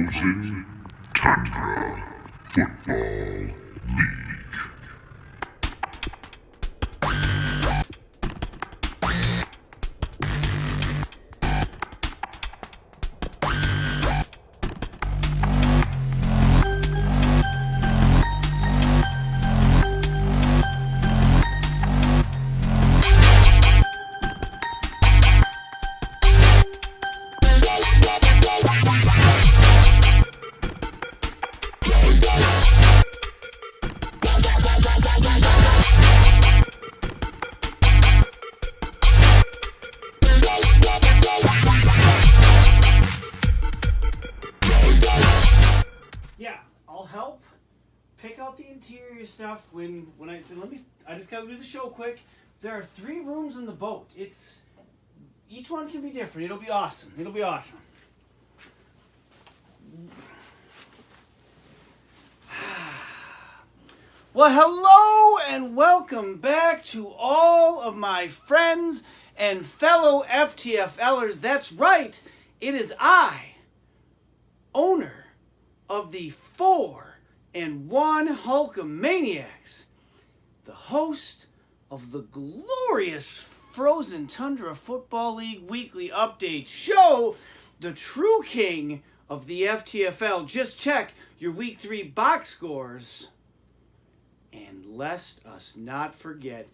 Frozen Tundra Football League. Stuff when I just gotta do the show quick. There are 3 rooms in the boat. Each one can be different. It'll be awesome. Well, hello and welcome back to all of my friends and fellow FTFLers. That's right. It is I, owner of the 4-1 Hulkamaniacs, the host of the glorious Frozen Tundra Football League Weekly Update Show, the true king of the FTFL. Just check your Week 3 box scores. And lest us not forget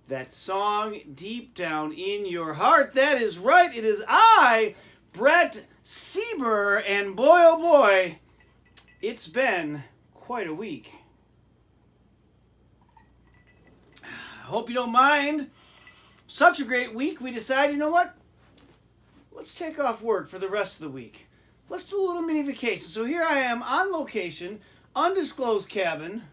that song deep down in your heart. That is right, it is I, Brett Sieber, and boy oh boy, it's been quite a week. I hope you don't mind. Such a great week, we decided, you know what? Let's take off work for the rest of the week. Let's do a little mini vacation. So here I am on location, undisclosed cabin,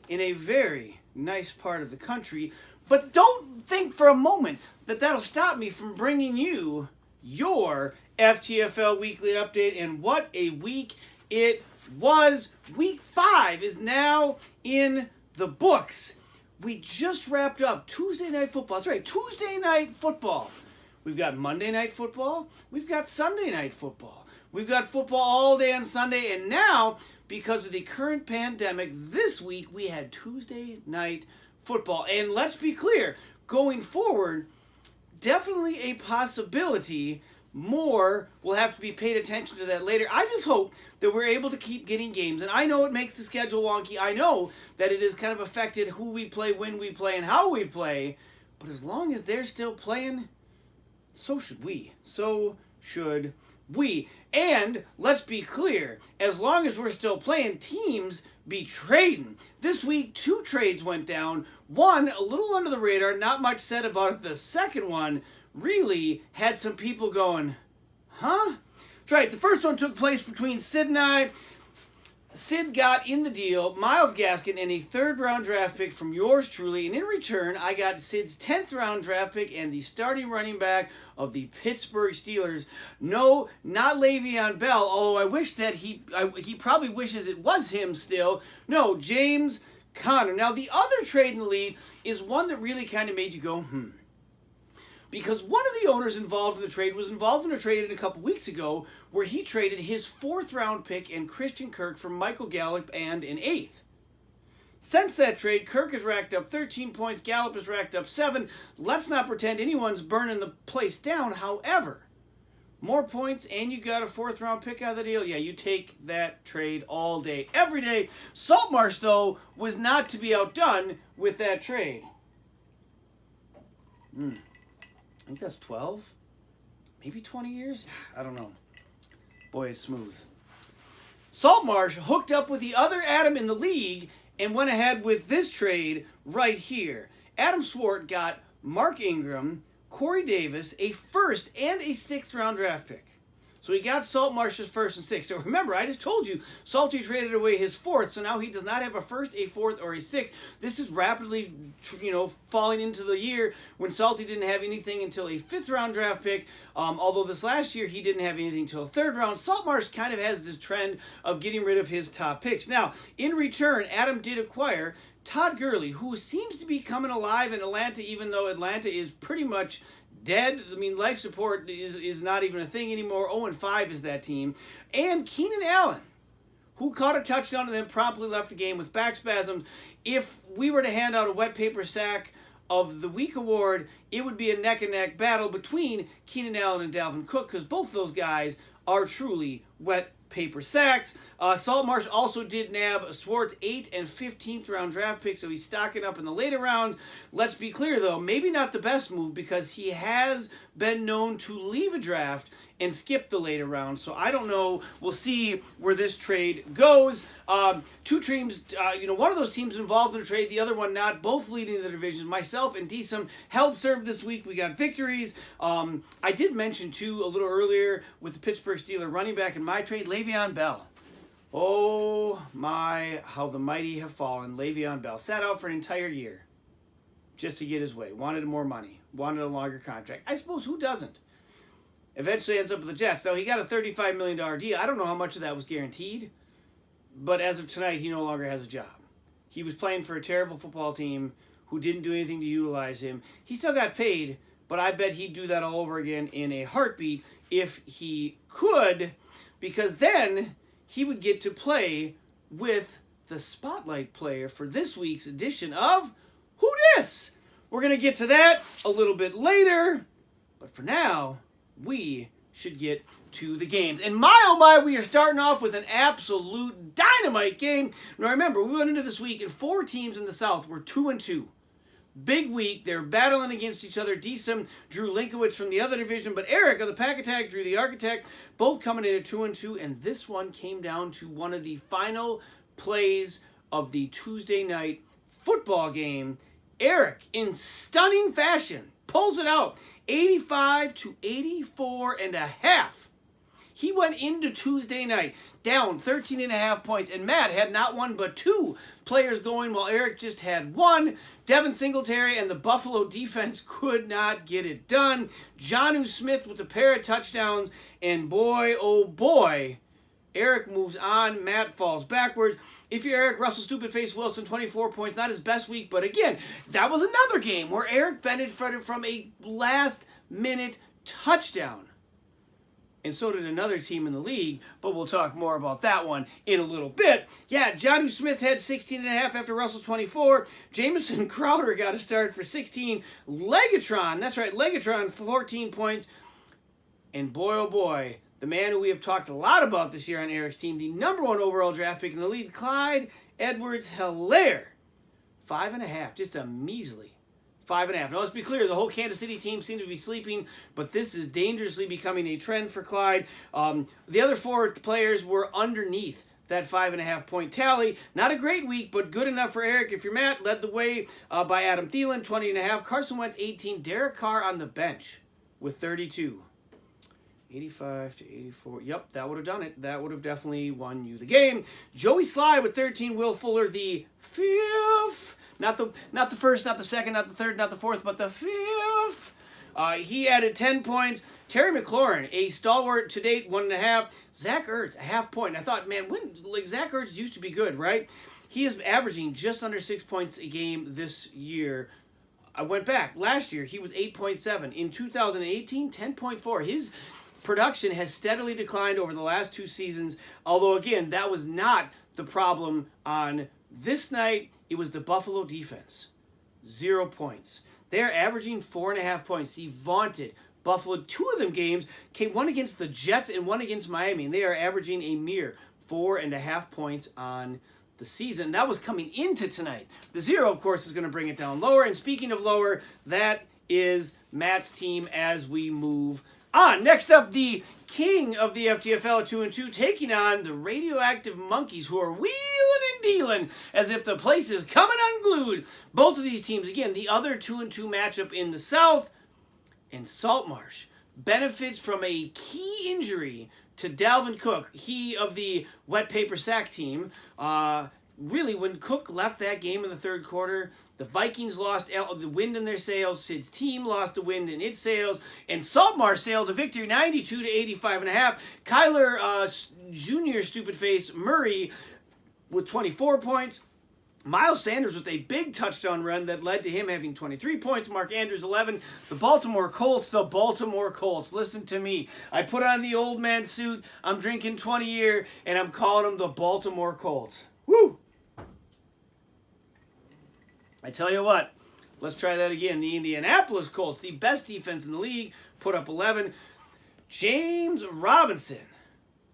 in a very nice part of the country. But don't think for a moment that that'll stop me from bringing you your FTFL Weekly Update. And what a week it was. Week 5 is now in the books. We just wrapped up Tuesday Night Football. That's right, Tuesday Night Football. We've got Monday Night Football. We've got Sunday Night Football. We've got football all day on Sunday. And now, because of the current pandemic, this week we had Tuesday Night Football. And let's be clear, going forward, definitely a possibility. More will have to be paid attention to that later. I just hope that we're able to keep getting games. And I know it makes the schedule wonky. I know that it has kind of affected who we play, when we play, and how we play. But as long as they're still playing, so should we. So should we. And let's be clear, as long as we're still playing, teams be trading. This week, 2 trades went down. One, a little under the radar, not much said about it. The second one really had some people going, huh? That's right, the first one took place between Sid and I. Sid got in the deal Myles Gaskin and a 3rd-round draft pick from yours truly, and in return, I got Sid's 10th-round draft pick and the starting running back of the Pittsburgh Steelers. No, not Le'Veon Bell, although I wish that he probably wishes it was him still. No, James Conner. Now, the other trade in the league is one that really kind of made you go, because one of the owners involved in the trade was involved in a trade a couple weeks ago where he traded his 4th-round pick and Christian Kirk for Michael Gallup and an 8th. Since that trade, Kirk has racked up 13 points, Gallup has racked up 7. Let's not pretend anyone's burning the place down. However, more points and you got a 4th-round pick out of the deal. Yeah, you take that trade all day, every day. Saltmarsh, though, was not to be outdone with that trade. I think that's 12, maybe 20 years. I don't know. Boy, it's smooth. Saltmarsh hooked up with the other Adam in the league and went ahead with this trade right here. Adam Swart got Mark Ingram, Corey Davis, a 1st and a 6th-round draft pick. So he got Saltmarsh's 1st and 6th. So remember, I just told you, Salty traded away his 4th, so now he does not have a 1st, a 4th, or a 6th. This is rapidly, falling into the year when Salty didn't have anything until a 5th-round draft pick. Although this last year, he didn't have anything until a 3rd round. Saltmarsh kind of has this trend of getting rid of his top picks. Now, in return, Adam did acquire Todd Gurley, who seems to be coming alive in Atlanta, even though Atlanta is pretty much dead. I mean, life support is not even a thing anymore. 0-5 is that team. And Keenan Allen, who caught a touchdown and then promptly left the game with back spasms. If we were to hand out a wet paper sack of the week award, it would be a neck-and-neck battle between Keenan Allen and Dalvin Cook, because both of those guys are truly wet paper sacks. Salt Marsh also did nab Swartz 8th and 15th round draft pick, so he's stocking up in the later rounds. Let's be clear, though, maybe not the best move, because he has been known to leave a draft and skip the later rounds. So I don't know. We'll see where this trade goes. Two teams, one of those teams involved in the trade, the other one not, both leading the divisions. Myself and Deesum held serve this week. We got victories. I did mention, too, a little earlier with the Pittsburgh Steelers running back in my trade, Le'Veon Bell. Oh, my, how the mighty have fallen. Le'Veon Bell sat out for an entire year just to get his way. Wanted more money. Wanted a longer contract. I suppose who doesn't? Eventually ends up with the Jets. So he got a $35 million deal. I don't know how much of that was guaranteed, but as of tonight, he no longer has a job. He was playing for a terrible football team who didn't do anything to utilize him. He still got paid, but I bet he'd do that all over again in a heartbeat if he could, because then he would get to play with the spotlight player for this week's edition of Who Dis? We're going to get to that a little bit later, but for now, we should get to the games. And my, oh my, we are starting off with an absolute dynamite game. Now remember, we went into this week and 4 teams in the South were 2-2. Big week. They're battling against each other. Deesum drew Linkowitz from the other division, but Eric of the Pack Attack drew the Architect, both coming in at 2-2, and this one came down to one of the final plays of the Tuesday night football game. Eric, in stunning fashion, pulls it out. 85-84.5. He went into Tuesday night down 13.5 points, and Matt had not one but 2 players going, while Eric just had 1. Devin Singletary and the Buffalo defense could not get it done. Jonnu Smith with a pair of touchdowns, and boy, oh boy, Eric moves on. Matt falls backwards. If you're Eric, Russell Stupid-Face Wilson, 24 points. Not his best week, but again, that was another game where Eric benefited from a last-minute touchdown. And so did another team in the league, but we'll talk more about that one in a little bit. Yeah, Jonnu Smith had 16.5 after Russell's 24. Jamison Crowder got a start for 16. Legatron, that's right, Legatron, 14 points. And boy, oh boy, the man who we have talked a lot about this year on Eric's team, the number 1 overall draft pick in the league, Clyde Edwards-Helaire. 5.5, just a measly 5.5. Now, let's be clear, the whole Kansas City team seemed to be sleeping, but this is dangerously becoming a trend for Clyde. The other 4 players were underneath that 5.5 point tally. Not a great week, but good enough for Eric. If you're Matt, led the way by Adam Thielen, 20.5. Carson Wentz, 18. Derek Carr on the bench with 32. 85-84. Yep, that would have done it. That would have definitely won you the game. Joey Sly with 13. Will Fuller, the 5th. Not the first, not the second, not the third, not the fourth, but the 5th. He added 10 points. Terry McLaurin, a stalwart to date, 1.5. Zach Ertz, a 0.5 point. I thought, man, Zach Ertz used to be good, right? He is averaging just under 6 points a game this year. I went back. Last year, he was 8.7. In 2018, 10.4. His production has steadily declined over the last 2 seasons, although, again, that was not the problem on this night. It was the Buffalo defense. 0 points. They're averaging 4.5 points. The vaunted Buffalo. 2 of them games came, one against the Jets and one against Miami, and they are averaging a mere 4.5 points on the season. That was coming into tonight. The 0, of course, is going to bring it down lower. And speaking of lower, that is Matt's team as we move on. Next up, the king of the FTFL at 2-2, taking on the radioactive monkeys, who are wheeling and dealing as if the place is coming unglued. Both of these teams, again, the other 2-2 matchup in the South, and Saltmarsh benefits from a key injury to Dalvin Cook, he of the wet paper sack team. Really, when Cook left that game in the third quarter, the Vikings lost the wind in their sails. His team lost the wind in its sails. And Saltmarsh sailed to victory 92-85.5. Kyler Jr. Stupid Face Murray with 24 points. Miles Sanders with a big touchdown run that led to him having 23 points. Mark Andrews, 11. The Baltimore Colts. Listen to me. I put on the old man suit. I'm drinking 20 year, and I'm calling them the Baltimore Colts. Woo! I tell you what. Let's try that again. The Indianapolis Colts, the best defense in the league, put up 11. James Robinson,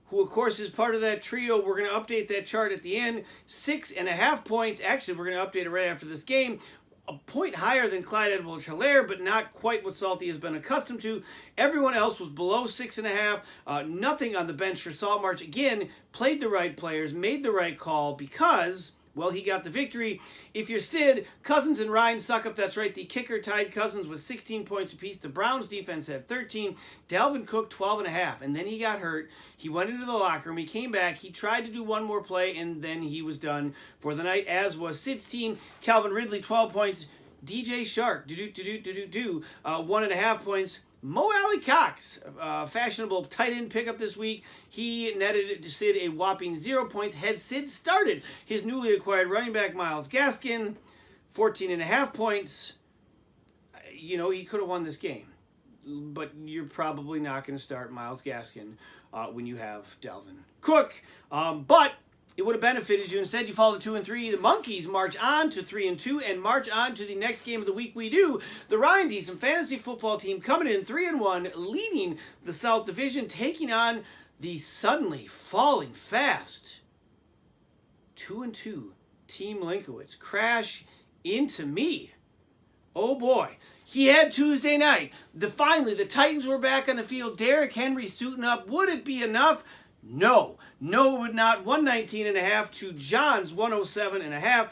who of course is part of that trio. We're going to update that chart at the end. 6.5 points. Actually, we're going to update it right after this game. A point higher than Clyde Edwards-Helaire, but not quite what Salty has been accustomed to. Everyone else was below 6.5. Nothing on the bench for Salt March. Again, played the right players, made the right call because, well, he got the victory. If you're Sid, Cousins and Ryan suck up. That's right. The kicker tied Cousins with 16 points apiece. The Browns defense had 13. Dalvin Cook, 12.5. And then he got hurt. He went into the locker room. He came back. He tried to do one more play, and then he was done for the night, as was Sid's team. Calvin Ridley, 12 points. DJ Shark, 1.5 points. Mo Alley Cox, fashionable tight end pickup this week. He netted Sid a whopping 0 points. Has Sid started his newly acquired running back Myles Gaskin, 14.5 points. You know, he could have won this game, but you're probably not going to start Myles Gaskin when you have Dalvin Cook. But it would have benefited you. Instead, you fall to 2-3. The Monkeys march on to 3-2 and march on to the next game of the week we do. The Ryan Deason fantasy football team coming in 3-1, leading the South Division, taking on the suddenly falling fast 2-2 Team Linkowitz. Crash into me. Oh boy. He had Tuesday night. Finally, the Titans were back on the field. Derrick Henry suiting up. Would it be enough? No, it would not. 119.5 to John's 107.5.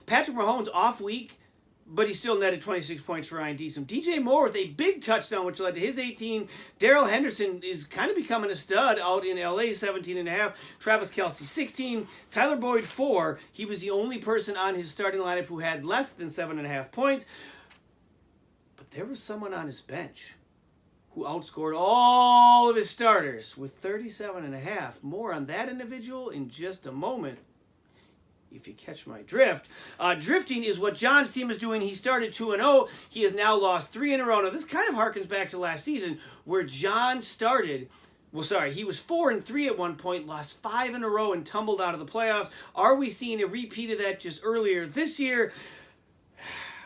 Patrick Mahomes off week, but he still netted 26 points for Ryan Deason. DJ Moore with a big touchdown, which led to his 18. Darrell Henderson is kind of becoming a stud out in LA, 17.5. Travis Kelce, 16. Tyler Boyd, 4. He was the only person on his starting lineup who had less than 7.5 points. But there was someone on his bench who outscored all of his starters with 37.5. More on that individual in just a moment, if you catch my drift. Drifting is what John's team is doing. He started 2-0. He has now lost 3 in a row. Now, this kind of harkens back to last season where John started... he was 4-3 at one point, lost 5 in a row, and tumbled out of the playoffs. Are we seeing a repeat of that just earlier this year?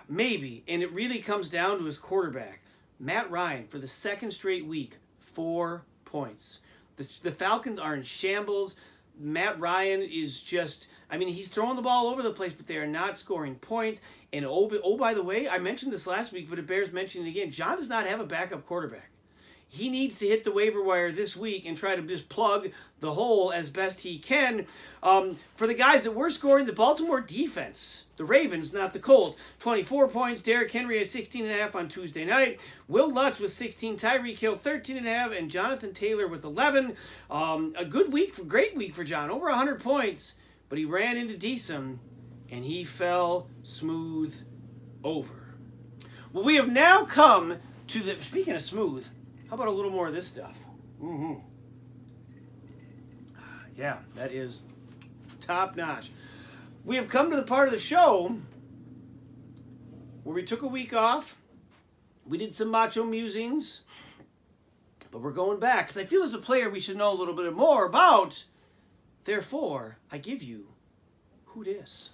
Maybe. And it really comes down to his quarterback. Matt Ryan, for the second straight week, 4 points. The Falcons are in shambles. Matt Ryan is just... he's throwing the ball all over the place, but they are not scoring points. And by the way, I mentioned this last week, but it bears mentioning again. John does not have a backup quarterback. He needs to hit the waiver wire this week and try to just plug the hole as best he can. For the guys that were scoring, the Baltimore defense, the Ravens, not the Colts, 24 points. Derrick Henry at 16.5 on Tuesday night. Will Lutz with 16. Tyreek Hill 13.5, and Jonathan Taylor with 11. A great week for John, over 100 points. But he ran into Deason, and he fell smooth over. Well, we have now come to the... Speaking of smooth, how about a little more of this stuff? Yeah, that is top notch. We have come to the part of the show where we took a week off. We did some macho musings, but we're going back because I feel as a player we should know a little bit more about. Therefore, I give you Who Dis?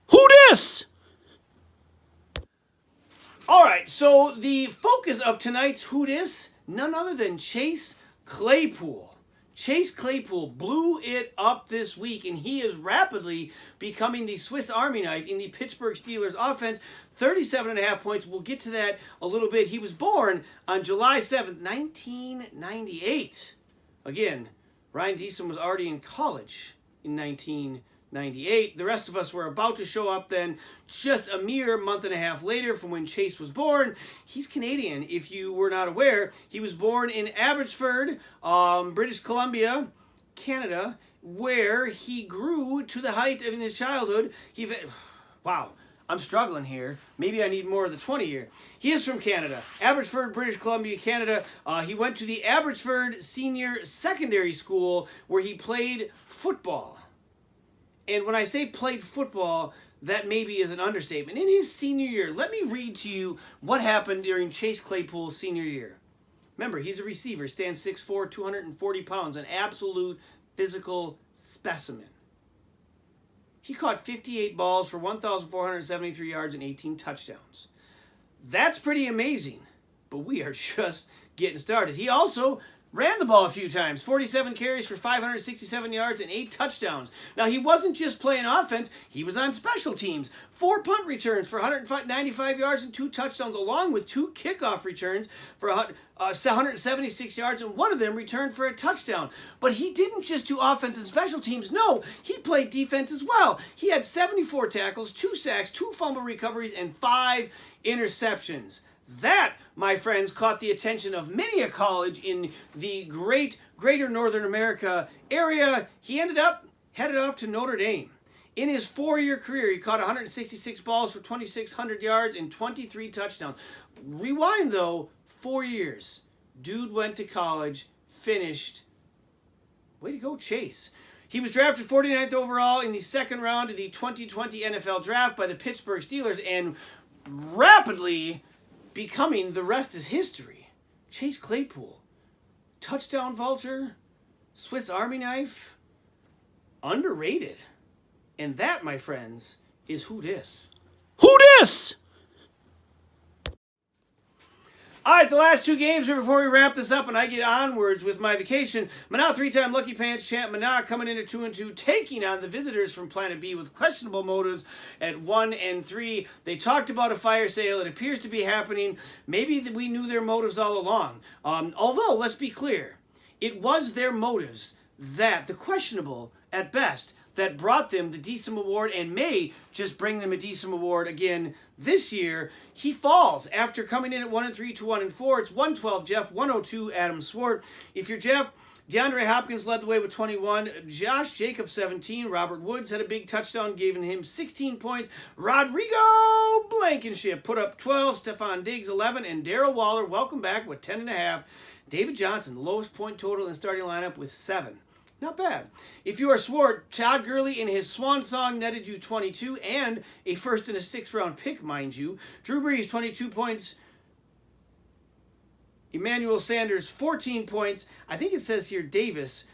Who dis? All right, so the focus of tonight's Who Dis, none other than Chase Claypool. Chase Claypool blew it up this week, and he is rapidly becoming the Swiss Army knife in the Pittsburgh Steelers offense. 37.5 points. We'll get to that a little bit. He was born on July 7th, 1998. Again, Ryan Deason was already in college in 1998. The rest of us were about to show up then, just a mere month and a half later from when Chase was born. He's Canadian, if you were not aware. He was born in Abbotsford, British Columbia, Canada, where he grew to the height of in his childhood. Wow, I'm struggling here. Maybe I need more of the 20 here. He is from Canada, Abbotsford, British Columbia, Canada. He went to the Abbotsford Senior Secondary School where he played football. And when I say played football, that maybe is an understatement. In his senior year, let me read to you what happened during Chase Claypool's senior year. Remember, he's a receiver, stands 6'4", 240 pounds, an absolute physical specimen. He caught 58 balls for 1,473 yards and 18 touchdowns. That's pretty amazing, but we are just getting started. He also ran the ball a few times, 47 carries for 567 yards and 8 touchdowns. Now, he wasn't just playing offense, he was on special teams. 4 punt returns for 195 yards and 2 touchdowns, along with 2 kickoff returns for 176 yards, and one of them returned for a touchdown. But he didn't just do offense and special teams. No, he played defense as well. He had 74 tackles, 2 sacks, 2 fumble recoveries, and 5 interceptions. That, my friends, caught the attention of many a college in the greater Northern America area. He headed off to Notre Dame. In his 4-year career, he caught 166 balls for 2,600 yards and 23 touchdowns. Rewind, though, 4 years. Dude went to college, finished. Way to go, Chase. He was drafted 49th overall in the second round of the 2020 NFL Draft by the Pittsburgh Steelers, and rapidly becoming the rest is history. Chase Claypool, touchdown vulture, Swiss Army knife, underrated. And that, my friends, is who dis. Who dis? All right, the last 2 games before we wrap this up and I get onwards with my vacation. Manal 3-time Lucky Pants champ Manal coming in at 2-2, taking on the visitors from Planet B with questionable motives at 1-3. They talked about a fire sale. It appears to be happening. Maybe we knew their motives all along. Although, let's be clear, it was their motives that, the questionable at best, that brought them the DSIM award and may just bring them a DSIM award again this year. He falls after coming in at 1-3 to 1-4. It's 112 Jeff, 102 Adam Swart. If you're Jeff, DeAndre Hopkins led the way with 21. Josh Jacobs, 17. Robert Woods had a big touchdown, giving him 16 points. Rodrigo Blankenship put up 12. Stephon Diggs, 11. And Darrell Waller, welcome back, with 10.5. David Johnson, the lowest point total in the starting lineup, with 7. Not bad. If you are Swart, Todd Gurley in his swan song netted you 22 and a first and a 6th round pick, mind you. Drew Brees, 22 points. Emmanuel Sanders, 14 points. I think it says here Davis.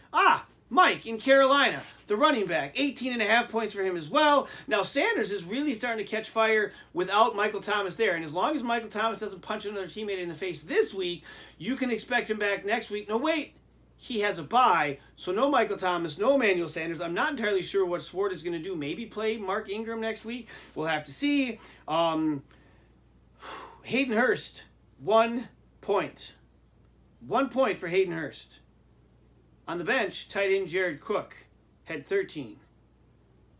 Mike in Carolina, the running back, 18.5 points for him as well. Now, Sanders is really starting to catch fire without Michael Thomas there. And as long as Michael Thomas doesn't punch another teammate in the face this week, you can expect him back next week. No, wait. He has a bye, so no Michael Thomas, no Emmanuel Sanders. I'm not entirely sure what Swart is going to do. Maybe play Mark Ingram next week. We'll have to see. Hayden Hurst, 1 point. 1 point for Hayden Hurst. On the bench, tight end Jared Cook had 13.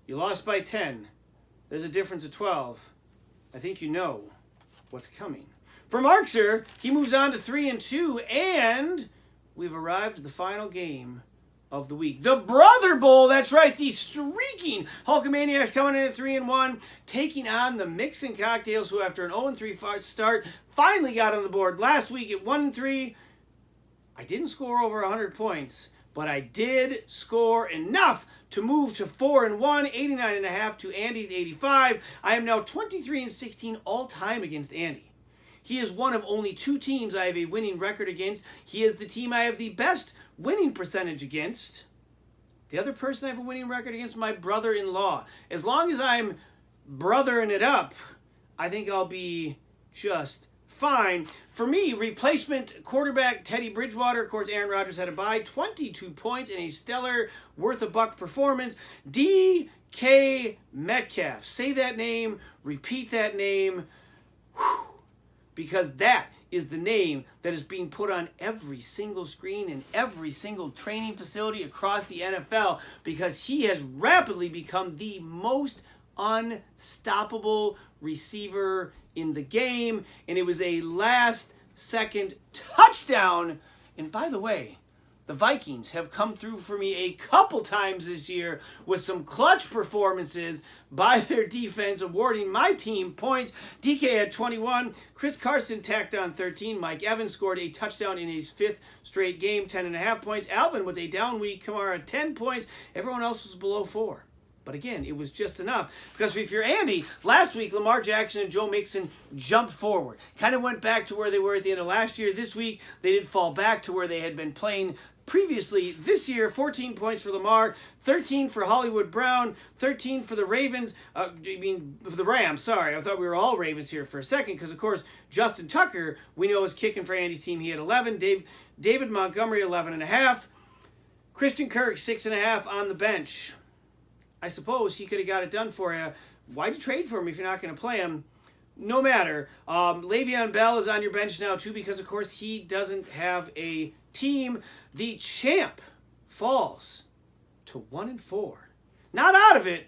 You lost by 10. There's a difference of 12. I think you know what's coming. For Markser, he moves on to 3-2, and we've arrived at the final game of the week. The Brother Bowl, that's right, the streaking Hulkamaniacs coming in at 3-1, taking on the Mixin' Cocktails, who after an 0-3 start, finally got on the board last week at 1-3. I didn't score over 100 points, but I did score enough to move to 4-1, 89.5 to Andy's 85. I am now 23-16 all time against Andy. He is one of only 2 teams I have a winning record against. He is the team I have the best winning percentage against. The other person I have a winning record against, my brother-in-law. As long as I'm brothering it up, I think I'll be just fine. For me, replacement quarterback Teddy Bridgewater. Of course, Aaron Rodgers had a bye. 22 points in a stellar worth-a-buck performance. DK Metcalf. Say that name. Repeat that name. Whew. Because that is the name that is being put on every single screen in every single training facility across the NFL, because he has rapidly become the most unstoppable receiver in the game, and it was a last-second touchdown. And by the way, the Vikings have come through for me a couple times this year with some clutch performances by their defense, awarding my team points. DK had 21. Chris Carson tacked on 13. Mike Evans scored a touchdown in his 5th straight game, 10.5 points. Alvin with a down week. Kamara, 10 points. Everyone else was below 4. But again, it was just enough. Because if you're Andy, last week, Lamar Jackson and Joe Mixon jumped forward. Kind of went back to where they were at the end of last year. This week, they did fall back to where they had been playing previously. This year, 14 points for Lamar, 13 for Hollywood Brown, 13 for the Ravens. For the Rams, sorry. I thought we were all Ravens here for a second because, of course, Justin Tucker, we know, is kicking for Andy's team. He had 11. David Montgomery, 11.5. Christian Kirk, 6.5 on the bench. I suppose he could have got it done for you. Why'd you trade for him if you're not going to play him? No matter. Le'Veon Bell is on your bench now, too, because, of course, he doesn't have a team. The champ falls to 1-4. Not out of it,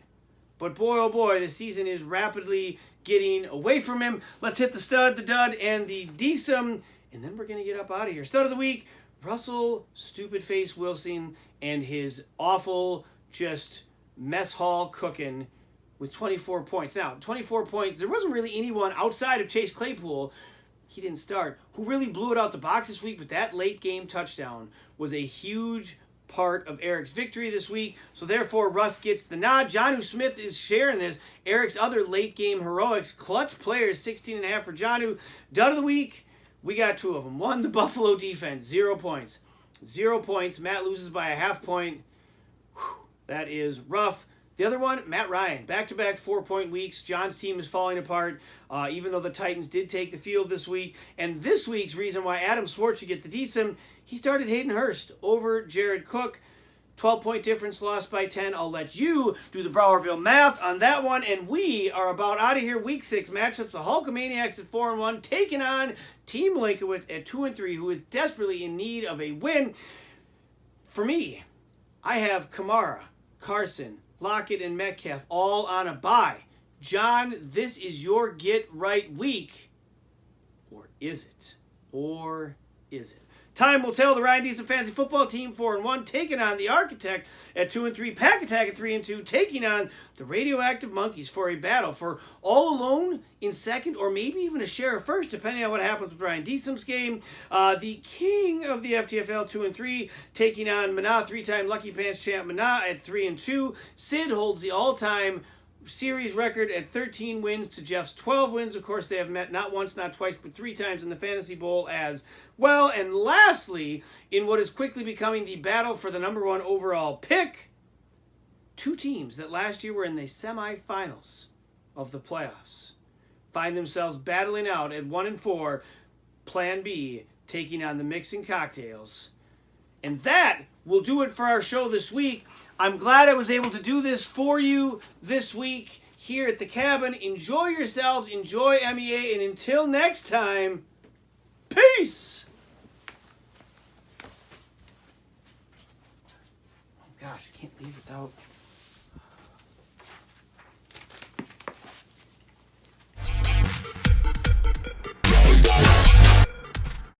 but boy, oh boy, the season is rapidly getting away from him. Let's hit the stud, the dud, and the decent, and then we're going to get up out of here. Stud of the week, Russell Stupid Face Wilson and his awful, just mess hall cooking with 24 points. Now, 24 points, there wasn't really anyone outside of Chase Claypool, he didn't start, who really blew it out the box this week, but that late game touchdown was a huge part of Eric's victory this week. So therefore, Russ gets the nod. Jonnu Smith is sharing this. Eric's other late game heroics. Clutch players, 16.5 for Jonnu. Dud of the week, we got two of them. One, the Buffalo defense, 0 points. 0 points. Matt loses by a half point. Whew, that is rough. The other one, Matt Ryan, back-to-back 4-point weeks. John's team is falling apart, even though the Titans did take the field this week. And this week's reason why Adam Swartz should get the decent, he started Hayden Hurst over Jared Cook. 12-point difference, lost by 10. I'll let you do the Browerville math on that one. And we are about out of here. Week 6 matchups. The Hulkamaniacs at 4-1, taking on Team Linkowitz at 2-3, who is desperately in need of a win. For me, I have Kamara, Carson, Lockett, and Metcalf all on a bye. John, this is your get-right week. Or is it? Or is it? Time will tell. The Ryan Decent Fantasy Football Team 4-1, taking on the Architect at 2-3. Pack Attack at 3-2, taking on the Radioactive Monkeys for a battle for all alone in second, or maybe even a share of first, depending on what happens with Ryan Decent's game. The king of the FTFL 2-3, taking on Mana, 3-time Lucky Pants champ Mana at 3-2. Sid holds the all-time series record at 13 wins to Jeff's 12 wins. Of course, they have met not once, not twice, but 3 times in the Fantasy Bowl as well. And lastly, in what is quickly becoming the battle for the number 1 overall pick, 2 teams that last year were in the semifinals of the playoffs find themselves battling out at 1-4, Plan B, taking on the Mixing Cocktails. And that will do it for our show this week. I'm glad I was able to do this for you this week here at the cabin. Enjoy yourselves, enjoy MEA, and until next time, peace! Oh gosh, I can't leave without...